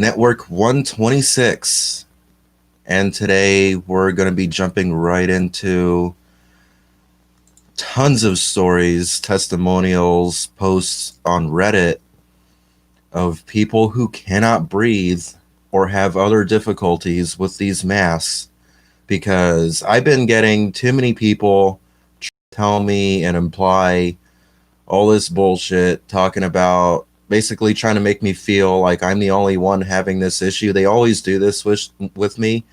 Network 126. And today we're going to be jumping right into tons of stories, testimonials, posts on Reddit of people who cannot breathe or have other difficulties with these masks because I've been getting too many people tell me and imply all this bullshit talking about basically trying to make me feel like I'm the only one having this issue. They always do this with me.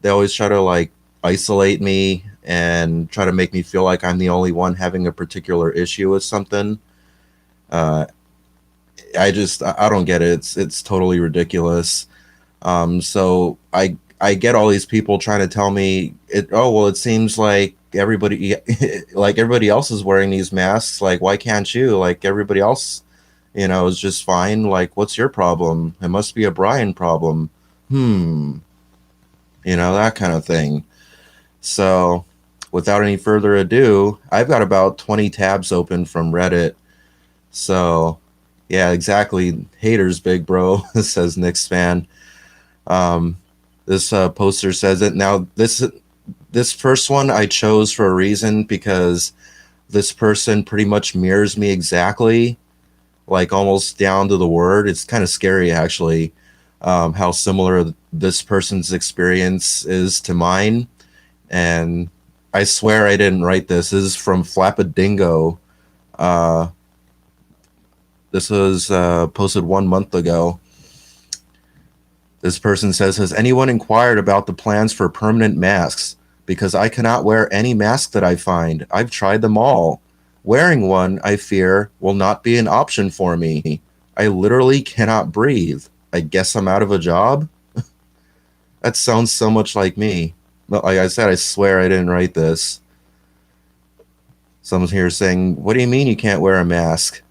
They always try to like isolate me and try to make me feel like I'm the only one having a particular issue with something. Uh, I don't get it. It's totally ridiculous. So I get all these people trying to tell me it. Oh well, it seems like everybody else is wearing these masks. Like why can't you? Like everybody else, is just fine. Like what's your problem? It must be a Brian problem. Hmm. That kind of thing. So, without any further ado, I've got about 20 tabs open from Reddit. So, yeah, exactly. Haters, big bro, says Nick's fan. Um, this poster says it. Now, this first one I chose for a reason because this person pretty much mirrors me exactly, like almost down to the word. It's kind of scary, actually, how similar this person's experience is to mine. And I swear I didn't write this. This is from Flappadingo. Uh, this was posted 1 month ago. This person says, has anyone inquired about the plans for permanent masks? Because I cannot wear any mask that I find. I've tried them all. Wearing one, I fear, will not be an option for me. I literally cannot breathe. I guess I'm out of a job? That sounds so much like me. But like I said, I swear I didn't write this. Someone's here saying, what do you mean you can't wear a mask?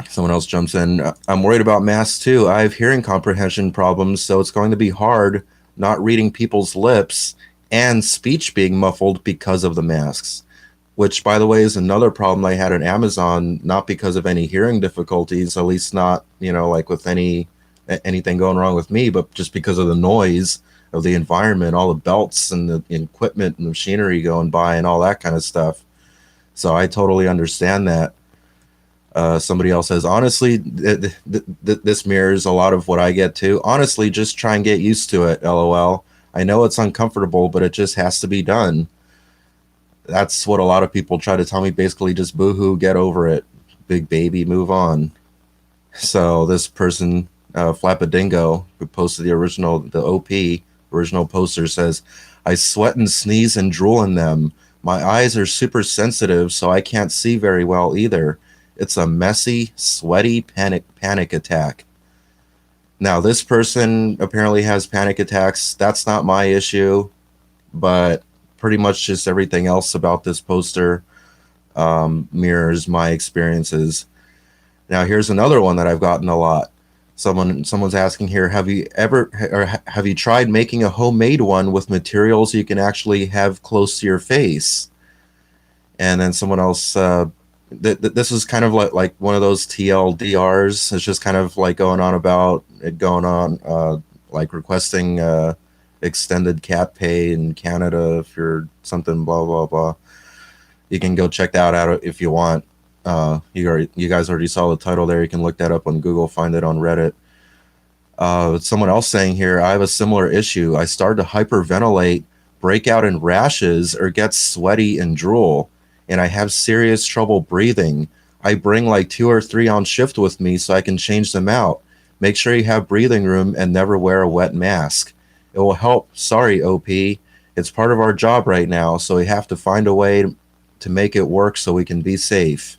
Someone else jumps in, I'm worried about masks too. I have hearing comprehension problems, so it's going to be hard not reading people's lips and speech being muffled because of the masks. Which, by the way, is another problem I had at Amazon, not because of any hearing difficulties, at least not, like with anything going wrong with me, but just because of the noise of the environment, all the belts and the equipment and the machinery going by and all that kind of stuff. So I totally understand that. Somebody else says, honestly, this mirrors a lot of what I get too. Honestly, just try and get used to it, LOL. I know it's uncomfortable, but it just has to be done. That's what a lot of people try to tell me, basically just boohoo, get over it. Big baby, move on. So this person, Flappadingo, who posted the original poster, says, I sweat and sneeze and drool in them. My eyes are super sensitive, so I can't see very well either. It's a messy, sweaty panic attack. Now, this person apparently has panic attacks. That's not my issue, but pretty much just everything else about this poster mirrors my experiences. Now, here's another one that I've gotten a lot. Someone's asking here, have you tried making a homemade one with materials you can actually have close to your face? And then someone else, this is kind of like one of those TLDRs. It's just kind of like going on about it going on, like requesting extended cat pay in Canada if you're something blah blah blah. You can go check that out if you want. You guys already saw the title there. You can look that up on Google, find it on Reddit. Someone else saying here, I have a similar issue. I start to hyperventilate, break out in rashes, or get sweaty and drool, and I have serious trouble breathing. I bring like 2 or 3 on shift with me so I can change them out. Make sure you have breathing room and never wear a wet mask. It will help. Sorry, OP. It's part of our job right now, so we have to find a way to make it work so we can be safe.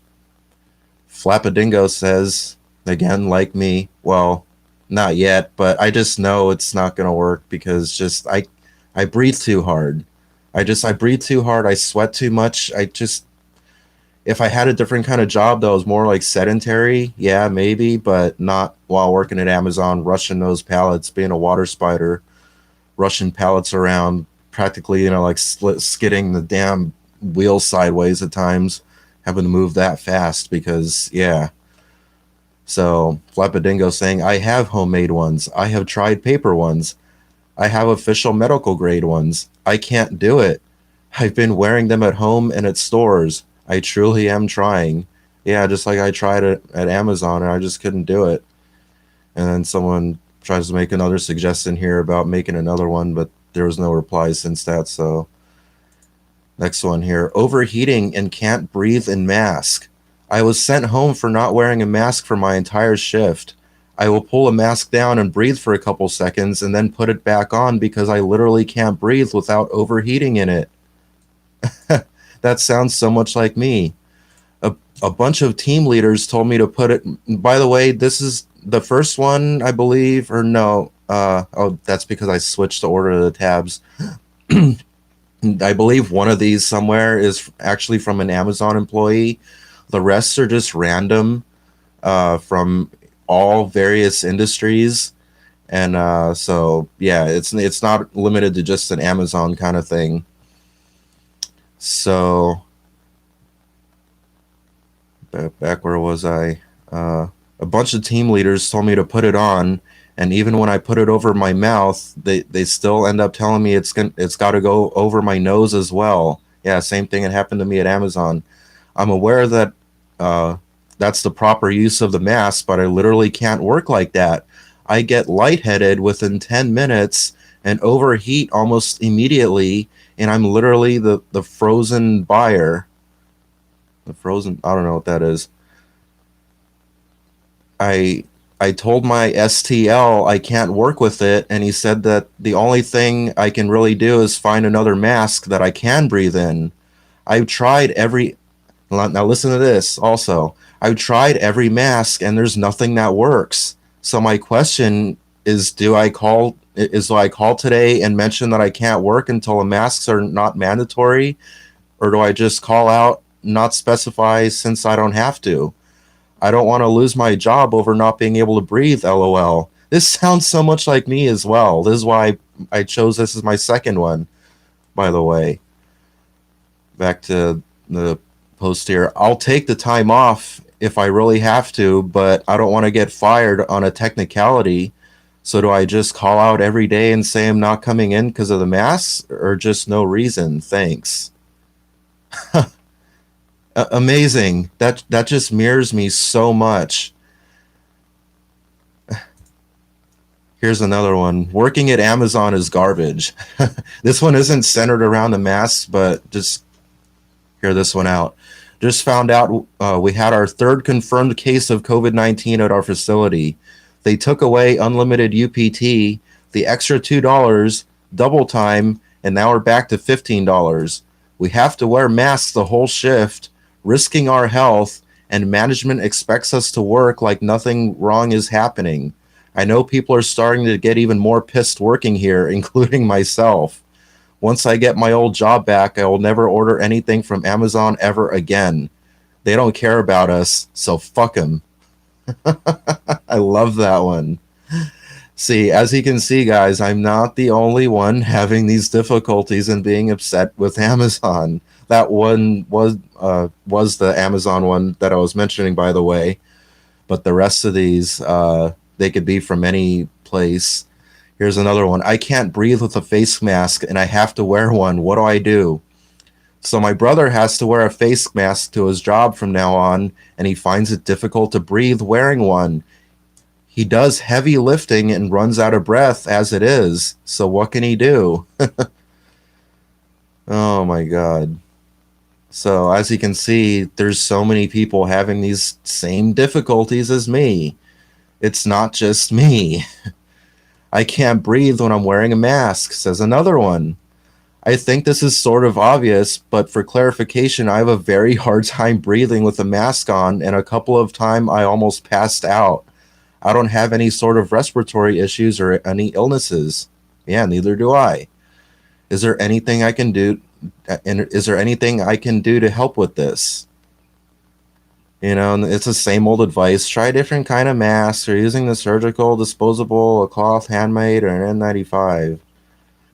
Flappadingo says, again, like me, well, not yet, but I just know it's not going to work because I breathe too hard. I breathe too hard. I sweat too much. If I had a different kind of job that was more like sedentary, yeah, maybe, but not while working at Amazon, rushing those pallets, being a water spider, rushing pallets around, practically, like skidding the damn wheel sideways at times, having to move that fast because, yeah. So Flapperdingo saying, I have homemade ones. I have tried paper ones. I have official medical grade ones. I can't do it. I've been wearing them at home and at stores. I truly am trying. Yeah, just like I tried it at Amazon and I just couldn't do it. And then someone tries to make another suggestion here about making another one, but there was no reply since that. So next one here, overheating and can't breathe in mask. I was sent home for not wearing a mask for my entire shift. I will pull a mask down and breathe for a couple seconds and then put it back on because I literally can't breathe without overheating in it. That sounds so much like me. A bunch of team leaders told me to put it. By the way, this is the first one, I believe, or no. Oh, that's because I switched the order of the tabs. I believe one of these somewhere is actually from an Amazon employee. The rest are just random from all various industries. And so, yeah, it's not limited to just an Amazon kind of thing. So, back where was I? A bunch of team leaders told me to put it on, and even when I put it over my mouth, they still end up telling me it's got to go over my nose as well. Yeah, same thing had happened to me at Amazon. I'm aware that that's the proper use of the mask, but I literally can't work like that. I get lightheaded within 10 minutes and overheat almost immediately, and I'm literally the frozen buyer. The frozen, I don't know what that is. I I told my STL I can't work with it, and he said that the only thing I can really do is find another mask that I can breathe in. I've tried every Now listen to this also. I've tried every mask and there's nothing that works. So my question is, do I call today and mention that I can't work until the masks are not mandatory, or do I just call out, not specify, since I don't have to? I don't want to lose my job over not being able to breathe, lol. This sounds so much like me as well. This is why I chose this as my second one, by the way. Back to the post here. I'll take the time off if I really have to, but I don't want to get fired on a technicality. So do I just call out every day and say I'm not coming in because of the masks, or just no reason? Thanks. Amazing. That just mirrors me so much. Here's another one. Working at Amazon is garbage. This one isn't centered around the masks, but just hear this one out. Just found out we had our third confirmed case of COVID-19 at our facility. They took away unlimited UPT, the extra $2, double time, and now we're back to $15. We have to wear masks the whole shift, risking our health, and management expects us to work like nothing wrong is happening. I know people are starting to get even more pissed working here, including myself. Once I get my old job back, I will never order anything from Amazon ever again. They don't care about us, so fuck them. I love that one. See, as you can see, guys, I'm not the only one having these difficulties and being upset with Amazon. That one was the Amazon one that I was mentioning, by the way. But the rest of these, they could be from any place. Here's another one. I can't breathe with a face mask and I have to wear one. What do I do? So my brother has to wear a face mask to his job from now on, and he finds it difficult to breathe wearing one. He does heavy lifting and runs out of breath as it is. So what can he do? Oh my God. So as you can see, there's so many people having these same difficulties as me. It's not just me. I can't breathe when I'm wearing a mask, says another one. I think this is sort of obvious, but for clarification, I have a very hard time breathing with a mask on, and a couple of times I almost passed out. I don't have any sort of respiratory issues or any illnesses. Yeah, neither do I. Is there anything I can do? And is there anything I can do to help with this? You know, and it's the same old advice. Try a different kind of mask, or using the surgical, disposable, a cloth, handmade, or an N95.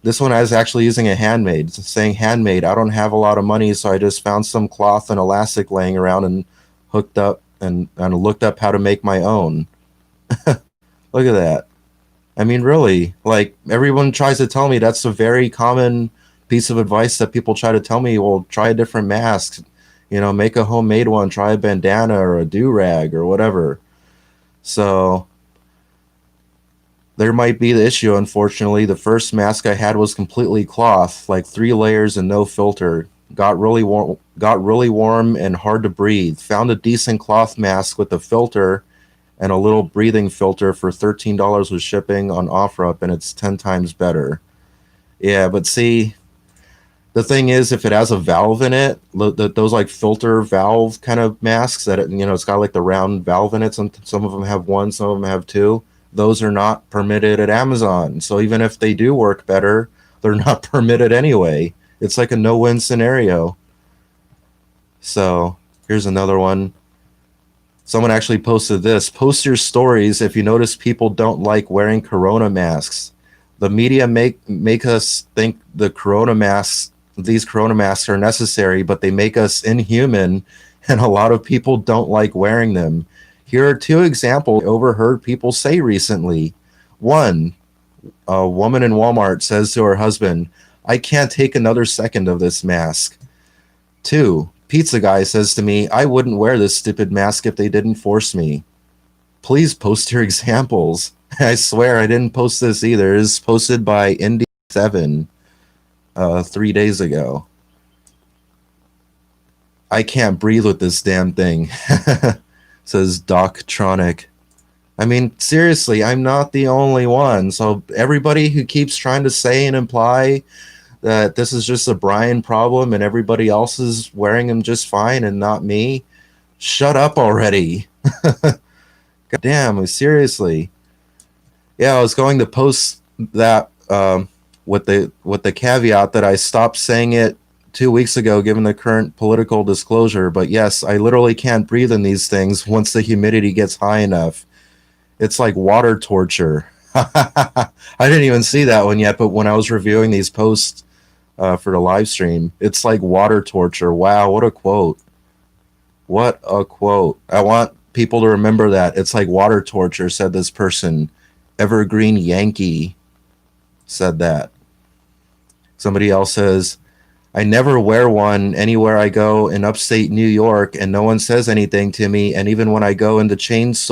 This one I was actually using a handmade. It's saying handmade. I don't have a lot of money, so I just found some cloth and elastic laying around and hooked up and looked up how to make my own. Look at that. I mean, really, like everyone tries to tell me that's a very common piece of advice that people try to tell me. Well, try a different mask, make a homemade one, try a bandana or a do rag or whatever. So there might be the issue. Unfortunately, the first mask I had was completely cloth, like 3 layers and no filter. Got really warm and hard to breathe. Found a decent cloth mask with a filter and a little breathing filter for $13 with shipping on OfferUp, and it's 10 times better. Yeah, but see, the thing is, if it has a valve in it, those like filter valve kind of masks that it's got like the round valve in it. Some of them have one, some of them have two. Those are not permitted at Amazon. So even if they do work better, they're not permitted anyway. It's like a no-win scenario. So here's another one. Someone actually posted this. Post your stories if you notice people don't like wearing corona masks. The media make us think these corona masks are necessary, but they make us inhuman, and a lot of people don't like wearing them. Here are 2 examples I overheard people say recently. One, a woman in Walmart says to her husband, "I can't take another second of this mask." 2, pizza guy says to me, "I wouldn't wear this stupid mask if they didn't force me." Please post your examples. I swear I didn't post this either. It was posted by Indy7 3 days ago. I can't breathe with this damn thing, says Doctronic. I mean, seriously, I'm not the only one. So everybody who keeps trying to say and imply that this is just a Brian problem and everybody else is wearing them just fine and not me, shut up already. God damn, seriously. Yeah, I was going to post that with the caveat that I stopped saying it 2 weeks ago, given the current political disclosure. But yes, I literally can't breathe in these things once the humidity gets high enough. It's like water torture. I didn't even see that one yet, but when I was reviewing these posts for the live stream, it's like water torture. Wow, what a quote. What a quote. I want people to remember that. It's like water torture, said this person. Evergreen Yankee said that. Somebody else says, "I never wear one anywhere I go in upstate New York, and no one says anything to me. And even when I go in the chains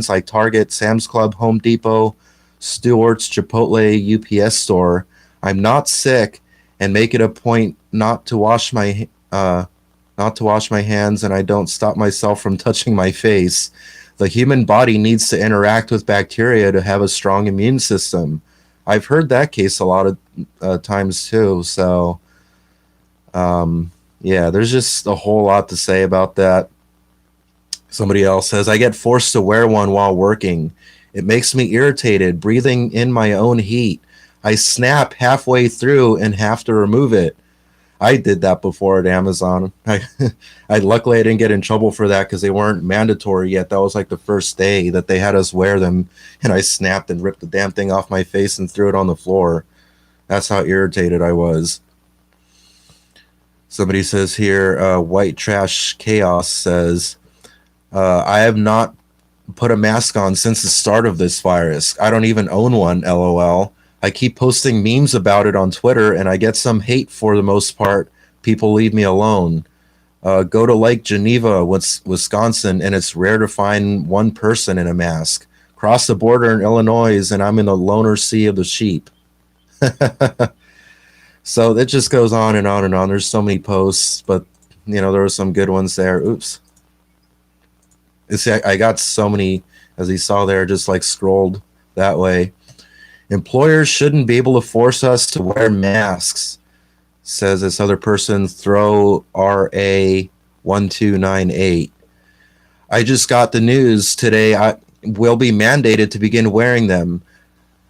like Target, Sam's Club, Home Depot, Stewart's, Chipotle, UPS store, I'm not sick and make it a point not to wash my hands, and I don't stop myself from touching my face. The human body needs to interact with bacteria to have a strong immune system." I've heard that case a lot of times too. So, yeah, there's just a whole lot to say about that. Somebody else says, "I get forced to wear one while working. It makes me irritated, breathing in my own heat. I snap halfway through and have to remove it." I did that before at Amazon. Luckily I didn't get in trouble for that because they weren't mandatory yet. That was like the first day that they had us wear them, and I snapped and ripped the damn thing off my face and threw it on the floor. That's how irritated I was. Somebody says here, White Trash Chaos says, "I have not put a mask on since the start of this virus. I don't even own one, LOL. I keep posting memes about it on Twitter, and I get some hate for the most part. People leave me alone. Go to Lake Geneva, Wisconsin, and it's rare to find one person in a mask. Cross the border in Illinois, and I'm in the loner sea of the sheep." So it just goes on and on and on. There's so many posts, but there were some good ones there. Oops. See, I got so many, as you saw there, just like scrolled that way. "Employers shouldn't be able to force us to wear masks," says this other person, Throw RA1298. "I just got the news today. I will be mandated to begin wearing them.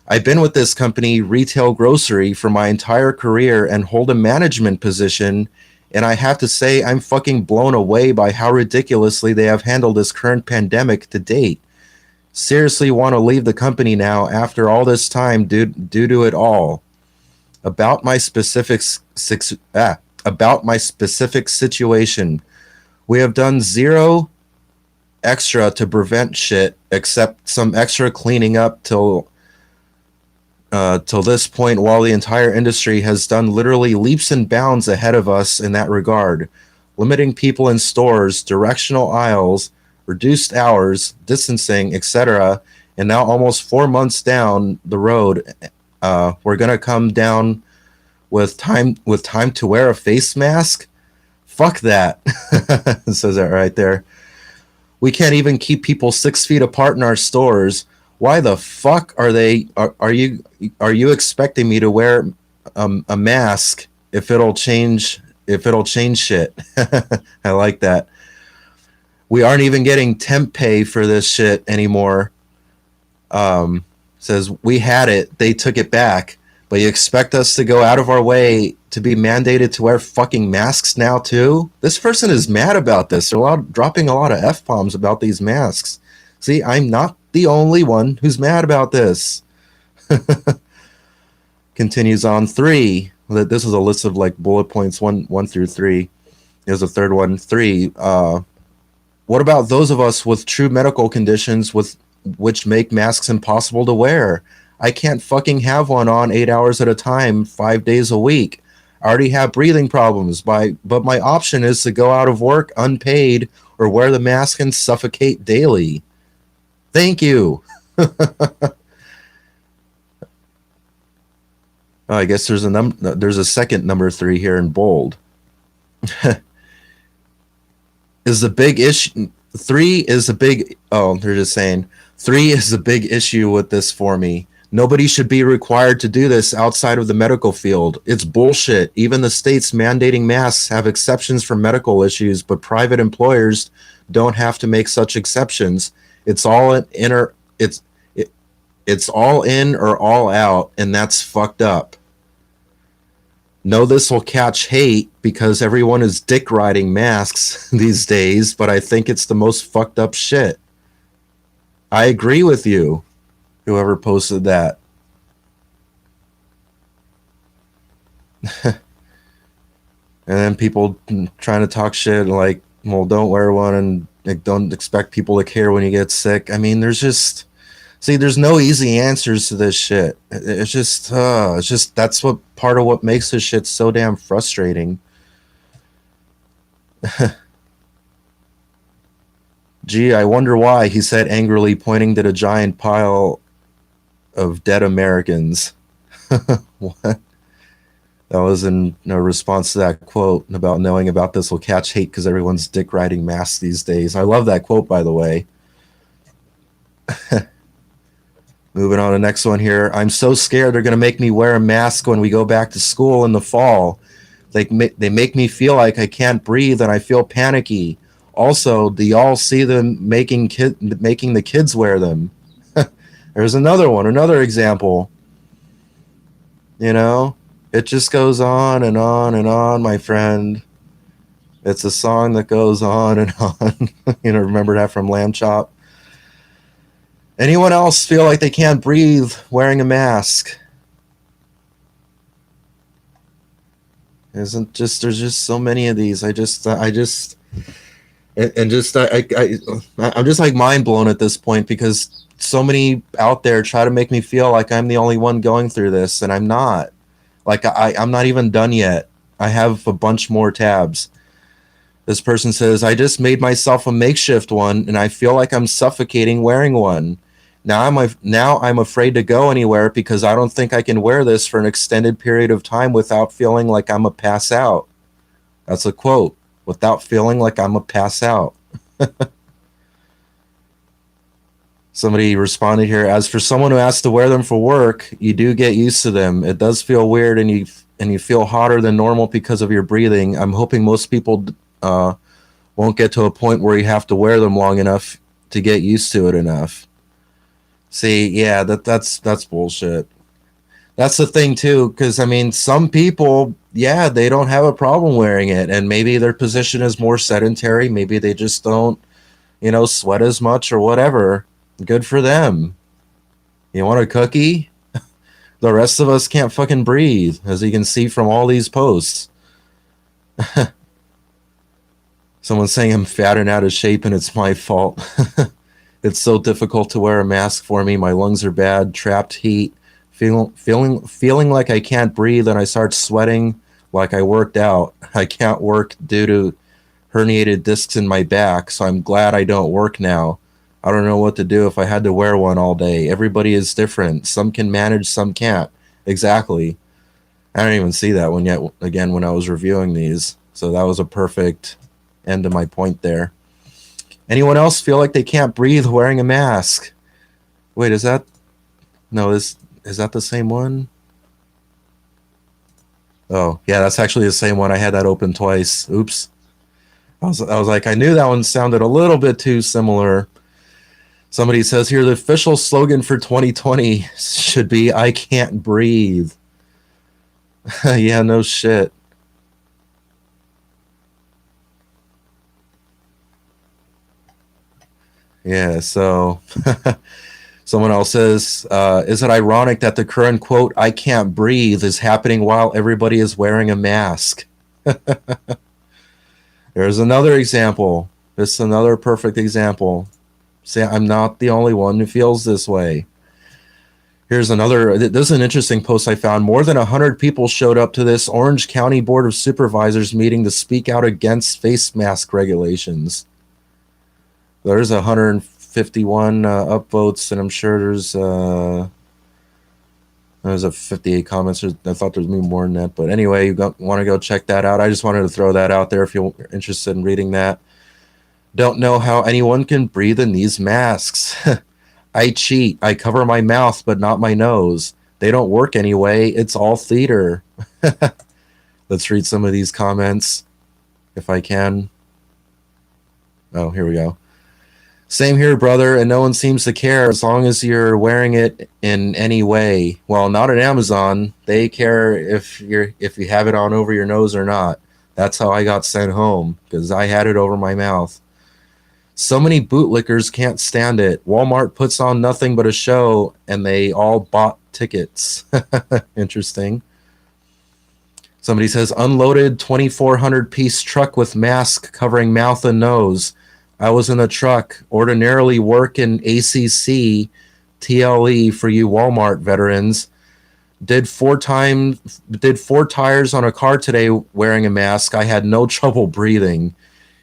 I've been with this company, Retail Grocery, for my entire career and hold a management position, and I have to say I'm fucking blown away by how ridiculously they have handled this current pandemic to date. Seriously want to leave the company now after all this time due to it all. About my specific situation. We have done zero extra to prevent shit except some extra cleaning up till this point, while the entire industry has done literally leaps and bounds ahead of us in that regard, limiting people in stores, directional aisles, reduced hours, distancing, etc. And now, almost 4 months down the road, we're gonna come down with time to wear a face mask. Fuck that. It says that right there. We can't even keep people 6 feet apart in our stores. Why the fuck are you expecting me to wear a mask if it'll change shit? I like that. We aren't even getting temp pay for this shit anymore. Says we had it, they took it back, but you expect us to go out of our way to be mandated to wear fucking masks now too? This person is mad about this. They're dropping a lot of F-bombs about these masks. See, I'm not the only one who's mad about this. Continues on. 3. This is a list of like bullet points, one through 3. There's a third one. 3. What about those of us with true medical conditions which make masks impossible to wear? I can't fucking have one on 8 hours at a time, 5 days a week. I already have breathing problems, but my option is to go out of work unpaid or wear the mask and suffocate daily. Thank you. I guess there's a second number 3 here in bold. Is the big issue 3 is a big they're just saying 3 is a big issue with this for me. Nobody should be required to do this outside of the medical field. It's bullshit. Even the states mandating masks have exceptions for medical issues, but private employers don't have to make such exceptions. It's all it's all in or all out, and that's fucked up. Know this will catch hate because everyone is dick riding masks these days, but I think it's the most fucked up shit. I agree with you, whoever posted that. And then people trying to talk shit like, well, don't wear one and like, don't expect people to care when you get sick. I mean, there's no easy answers to this shit. It's just that's what part of what makes this shit so damn frustrating. Gee, I wonder why, he said angrily, pointing to the giant pile of dead Americans. What? That was in a response to that quote about knowing about this will catch hate because everyone's dick riding masks these days. I love that quote, by the way. Moving on to the next one here. I'm so scared they're going to make me wear a mask when we go back to school in the fall. They make me feel like I can't breathe and I feel panicky. Also, do y'all see them making the kids wear them? There's another example. You know, it just goes on and on and on, my friend. It's a song that goes on and on. Remember that from Lamb Chop? Anyone else feel like they can't breathe wearing a mask? There's just so many of these. I'm just like mind blown at this point because so many out there try to make me feel like I'm the only one going through this, and I'm not. Like I'm not even done yet. I have a bunch more tabs. This person says, I just made myself a makeshift one and I feel like I'm suffocating wearing one. Now I'm afraid to go anywhere because I don't think I can wear this for an extended period of time without feeling like I'm a pass out. That's a quote. Without feeling like I'm a pass out. Somebody responded here, as for someone who has to wear them for work, you do get used to them. It does feel weird and you feel hotter than normal because of your breathing. I'm hoping most people won't get to a point where you have to wear them long enough to get used to it enough. See, yeah, that's bullshit. That's the thing too, because I mean, some people, yeah, they don't have a problem wearing it, and maybe their position is more sedentary. Maybe they just don't, sweat as much or whatever. Good for them. You want a cookie? The rest of us can't fucking breathe, as you can see from all these posts. Someone's saying I'm fat and out of shape and it's my fault. It's so difficult to wear a mask for me. My lungs are bad, trapped heat, feeling like I can't breathe, and I start sweating like I worked out. I can't work due to herniated discs in my back, so I'm glad I don't work now. I don't know what to do if I had to wear one all day. Everybody is different. Some can manage, some can't. Exactly. I didn't even see that one yet, again, when I was reviewing these. So that was a perfect end to my point there. Anyone else feel like they can't breathe wearing a mask? Wait, is that... No, is that the same one? Oh, yeah, that's actually the same one. I had that open twice. Oops. I was like, I knew that one sounded a little bit too similar. Somebody says here the official slogan for 2020 should be "I can't breathe." Yeah, no shit. Yeah, so someone else says, is it ironic that the current quote, "I can't breathe," is happening while everybody is wearing a mask? There's another example. This is another perfect example. Say, I'm not the only one who feels this way. Here's another. This is an interesting post I found. More than 100 people showed up to this Orange County Board of Supervisors meeting to speak out against face mask regulations. There's 151 upvotes, and I'm sure there's a 58 comments. I thought there's more than that, but anyway, you want to go check that out. I just wanted to throw that out there if you're interested in reading that. Don't know how anyone can breathe in these masks. I cheat. I cover my mouth, but not my nose. They don't work anyway. It's all theater. Let's read some of these comments if I can. Oh, here we go. Same here, brother, and no one seems to care as long as you're wearing it in any way. Well, not at Amazon. They care if you have it on over your nose or not. That's how I got sent home, because I had it over my mouth. So many bootlickers can't stand it. Walmart puts on nothing but a show, and they all bought tickets. Interesting. Somebody says, unloaded 2,400-piece truck with mask covering mouth and nose. I was in the truck, ordinarily work in ACC, TLE for you Walmart veterans. Did four tires on a car today wearing a mask. I had no trouble breathing.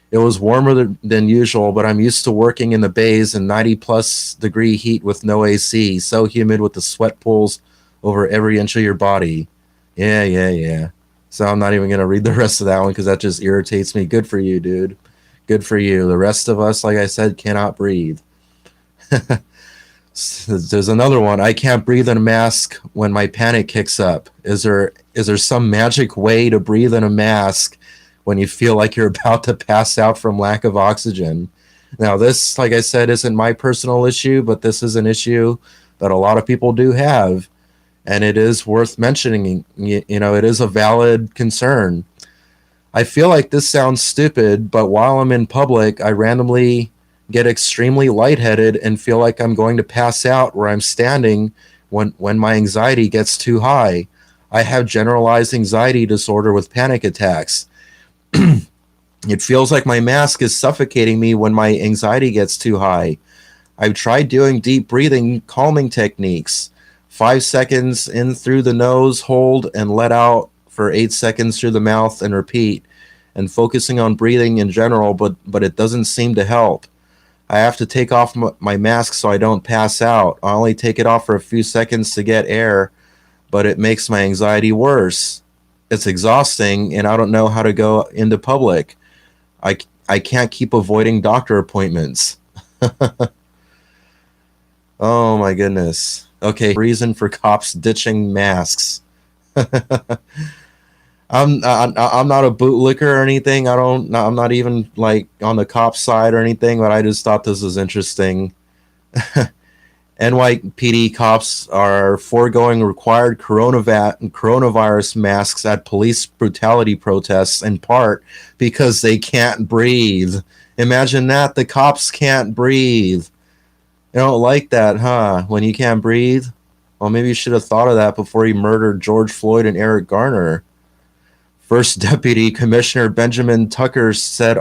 It was warmer than usual, but I'm used to working in the bays in 90-plus degree heat with no AC. So humid with the sweat pools over every inch of your body. Yeah. So I'm not even going to read the rest of that one because that just irritates me. Good for you, dude. Good for you. The rest of us, like I said, cannot breathe. There's another one. I can't breathe in a mask when my panic kicks up. Is there some magic way to breathe in a mask when you feel like you're about to pass out from lack of oxygen? Now, this, like I said, isn't my personal issue, but this is an issue that a lot of people do have, and it is worth mentioning. You know, it is a valid concern. I feel like this sounds stupid, but while I'm in public, I randomly get extremely lightheaded and feel like I'm going to pass out where I'm standing when my anxiety gets too high. I have generalized anxiety disorder with panic attacks. It feels like my mask is suffocating me when my anxiety gets too high. I've tried doing deep breathing, calming techniques. 5 seconds in through the nose, hold, and let out for 8 seconds through the mouth and repeat, and focusing on breathing in general, but it doesn't seem to help. I have to take off my mask so I don't pass out. I only take it off for a few seconds to get air, but it makes my anxiety worse. It's exhausting, and I don't know how to go into public. I can't keep avoiding doctor appointments. Oh my goodness. Okay, reason for cops ditching masks. I'm not a bootlicker or anything. I'm not even like on the cop side or anything, but I just thought this was interesting. NYPD cops are foregoing required coronavirus masks at police brutality protests in part because they can't breathe. Imagine that, the cops can't breathe. You don't like that, huh? When you can't breathe? Well, maybe you should have thought of that before you murdered George Floyd and Eric Garner. First Deputy Commissioner Benjamin Tucker said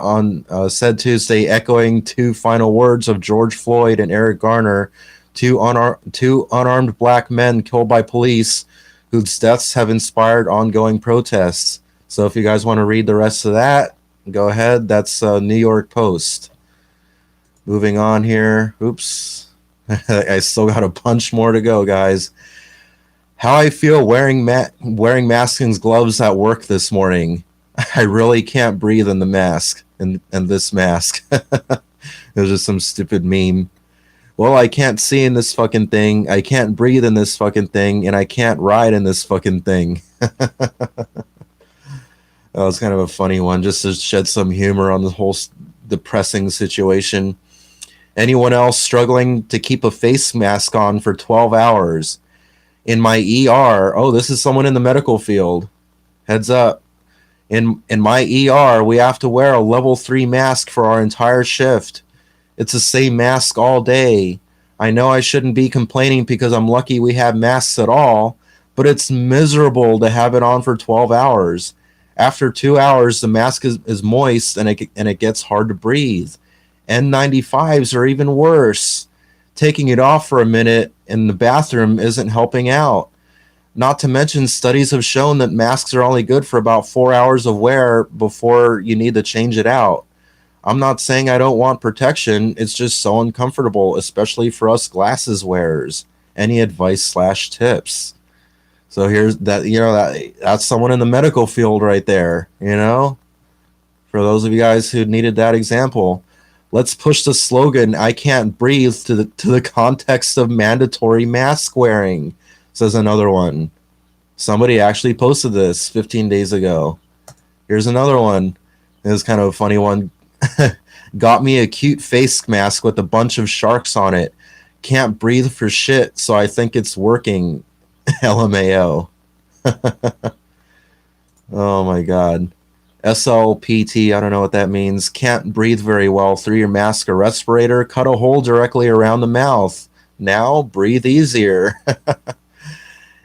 Tuesday, echoing two final words of George Floyd and Eric Garner, two unarmed black men killed by police, whose deaths have inspired ongoing protests. So if you guys want to read the rest of that, go ahead. That's New York Post. Moving on here. Oops. I still got a bunch more to go, guys. How I feel wearing masks and gloves at work this morning. I really can't breathe in the mask, in this mask. It was just some stupid meme. Well, I can't see in this fucking thing. I can't breathe in this fucking thing, and I can't ride in this fucking thing. That was kind of a funny one, just to shed some humor on the whole depressing situation. Anyone else struggling to keep a face mask on for 12 hours? In my ER, oh, this is someone in the medical field. Heads up. In my ER, we have to wear a level 3 mask for our entire shift. It's the same mask all day. I know I shouldn't be complaining because I'm lucky we have masks at all, but it's miserable to have it on for 12 hours. After 2 hours, the mask is moist and it gets hard to breathe. N95s are even worse. Taking it off for a minute in the bathroom isn't helping out. Not to mention, studies have shown that masks are only good for about 4 hours of wear before you need to change it out. I'm not saying I don't want protection. It's just so uncomfortable, especially for us glasses wearers. Any advice/tips? So here's that, that's someone in the medical field right there, for those of you guys who needed that example. Let's push the slogan, I can't breathe, to the context of mandatory mask wearing, says another one. Somebody actually posted this 15 days ago. Here's another one. This is kind of a funny one. Got me a cute face mask with a bunch of sharks on it. Can't breathe for shit, so I think it's working. LMAO. Oh my god. SLPT, I don't know what that means. Can't breathe very well through your mask or respirator. Cut a hole directly around the mouth. Now breathe easier.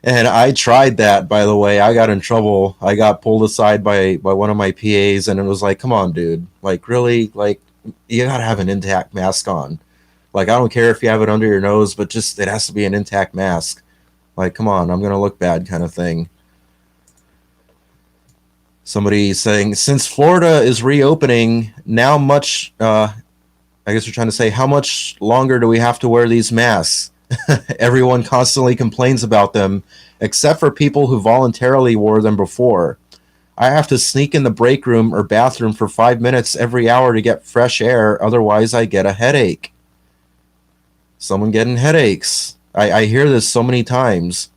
And I tried that, by the way. I got in trouble. I got pulled aside by one of my PAs, and it was like, come on, dude. Like, really? Like, you gotta have an intact mask on. Like, I don't care if you have it under your nose, but just, it has to be an intact mask. Like, come on, I'm gonna look bad kind of thing. Somebody saying, since Florida is reopening, I guess we're trying to say, how much longer do we have to wear these masks? Everyone constantly complains about them, except for people who voluntarily wore them before. I have to sneak in the break room or bathroom for 5 minutes every hour to get fresh air, otherwise I get a headache. Someone getting headaches. I hear this so many times.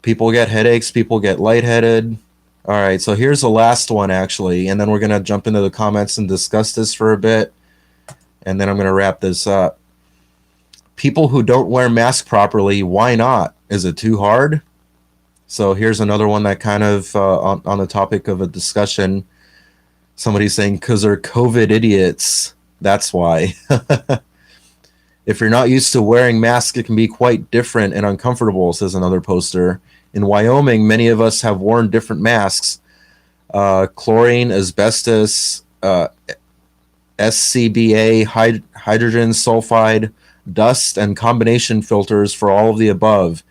People get headaches, people get lightheaded. All right, so here's the last one, actually, and then we're going to jump into the comments and discuss this for a bit, and then I'm going to wrap this up. People who don't wear masks properly, why not? Is it too hard? So here's another one that kind of, on the topic of a discussion, somebody's saying, because they're COVID idiots, that's why. If you're not used to wearing masks, it can be quite different and uncomfortable, says another poster. In Wyoming, many of us have worn different masks. Chlorine, asbestos, SCBA, hydrogen sulfide, dust, and combination filters for all of the above.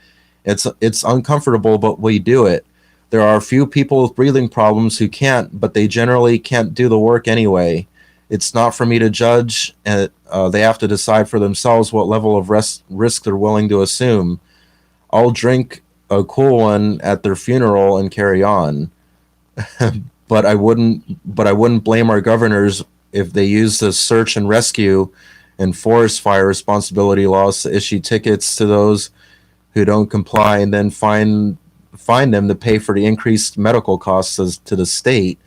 It's uncomfortable, but we do it. There are a few people with breathing problems who can't, but they generally can't do the work anyway. It's not for me to judge, and they have to decide for themselves what level of risk they're willing to assume. I'll drink a cool one at their funeral and carry on. But I wouldn't blame our governors if they use the search and rescue and forest fire responsibility laws to issue tickets to those who don't comply and then fine them to pay for the increased medical costs to the state,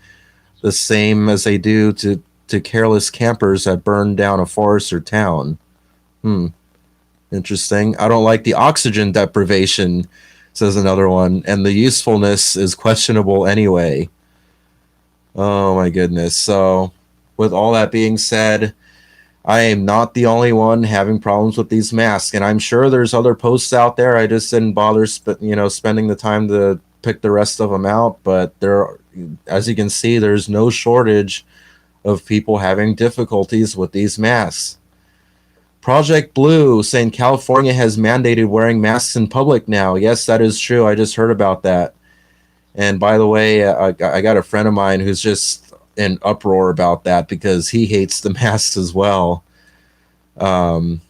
the same as they do to careless campers that burn down a forest or town. Interesting. I don't like the oxygen deprivation, says another one, and the usefulness is questionable anyway. Oh my goodness. So with all that being said, I am not the only one having problems with these masks, and I'm sure there's other posts out there. I just didn't bother, spending the time to pick the rest of them out. But there, as you can see, there's no shortage of people having difficulties with these masks. Project Blue saying California has mandated wearing masks in public now. Yes, that is true. I just heard about that. And by the way, I got a friend of mine who's just in uproar about that because he hates the masks as well. Um,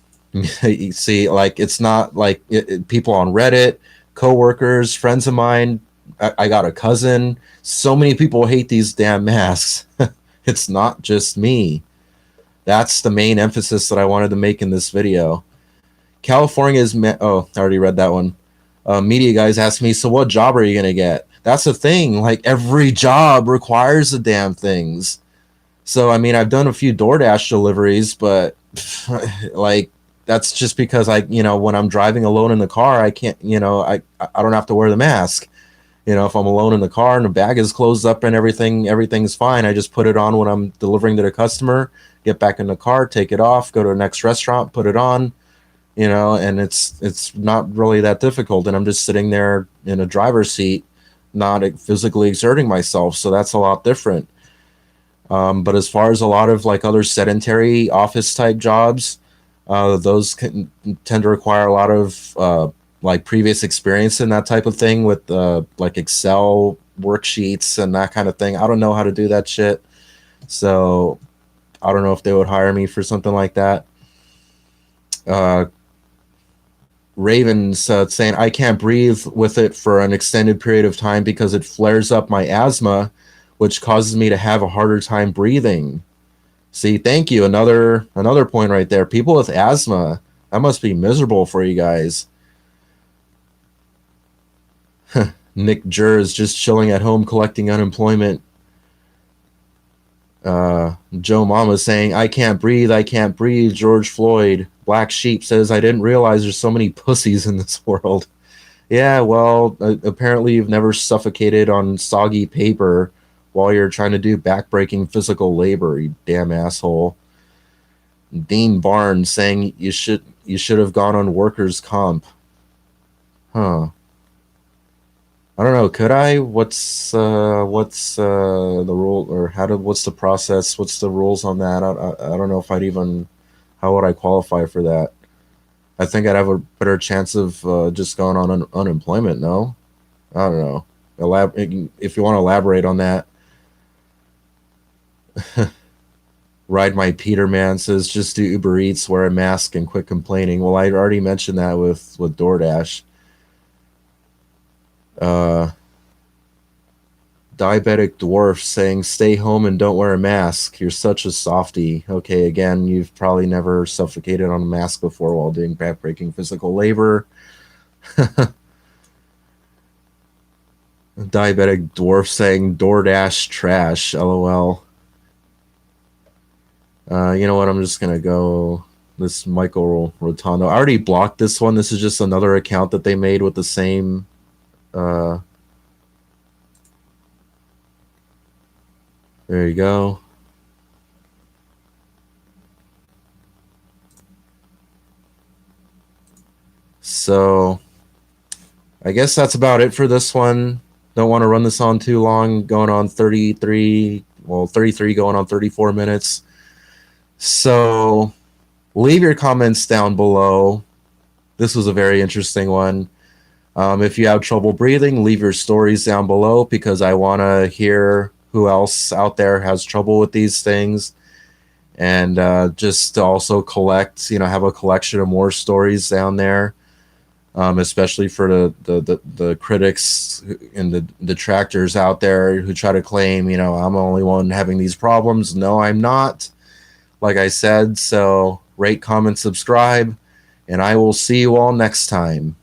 you see, like it's not like people on Reddit, coworkers, friends of mine. I got a cousin. So many people hate these damn masks. It's not just me. That's the main emphasis that I wanted to make in this video. California is oh, I already read that one. Media guys asked me, so what job are you gonna get? That's the thing. Like every job requires the damn things. So I mean, I've done a few DoorDash deliveries, but like that's just because when I'm driving alone in the car, I can't, I don't have to wear the mask. If I'm alone in the car and the bag is closed up and everything's fine. I just put it on when I'm delivering to the customer, get back in the car, take it off, go to the next restaurant, put it on, and it's not really that difficult. And I'm just sitting there in a driver's seat, not physically exerting myself. So that's a lot different. But as far as a lot of like other sedentary office type jobs, those can tend to require a lot of like previous experience in that type of thing with like Excel worksheets and that kind of thing. I don't know how to do that shit. So I don't know if they would hire me for something like that. Raven's saying, I can't breathe with it for an extended period of time because it flares up my asthma, which causes me to have a harder time breathing. See, thank you. Another point right there. People with asthma, that must be miserable for you guys. Nick Jur is just chilling at home collecting unemployment. Joe Mama saying, I can't breathe, George Floyd. Black Sheep says, I didn't realize there's so many pussies in this world. Yeah, well, apparently you've never suffocated on soggy paper while you're trying to do backbreaking physical labor, you damn asshole. Dean Barnes saying you should have gone on workers' comp. Huh. I don't know. Could I? What's the rule, or what's the process? What's the rules on that? I don't know if I'd even, how would I qualify for that? I think I'd have a better chance of just going on unemployment. No, I don't know. If you want to elaborate on that. Ride My Peterman says, just do Uber Eats, wear a mask, and quit complaining. Well, I already mentioned that with DoorDash. Diabetic Dwarf saying, stay home and don't wear a mask. You're such a softie. Okay, again, you've probably never suffocated on a mask before while doing backbreaking physical labor. Diabetic Dwarf saying, DoorDash trash. LOL. You know what? I'm just going to go this Michael Rotondo. I already blocked this one. This is just another account that they made with the same... there you go. So I guess that's about it for this one. Don't want to run this on too long, going on 33 going on 34 minutes. So leave your comments down below. This was a very interesting one. If you have trouble breathing, leave your stories down below because I want to hear who else out there has trouble with these things. And just to also collect, have a collection of more stories down there, especially for the critics and the detractors out there who try to claim, I'm the only one having these problems. No, I'm not. Like I said, so rate, comment, subscribe, and I will see you all next time.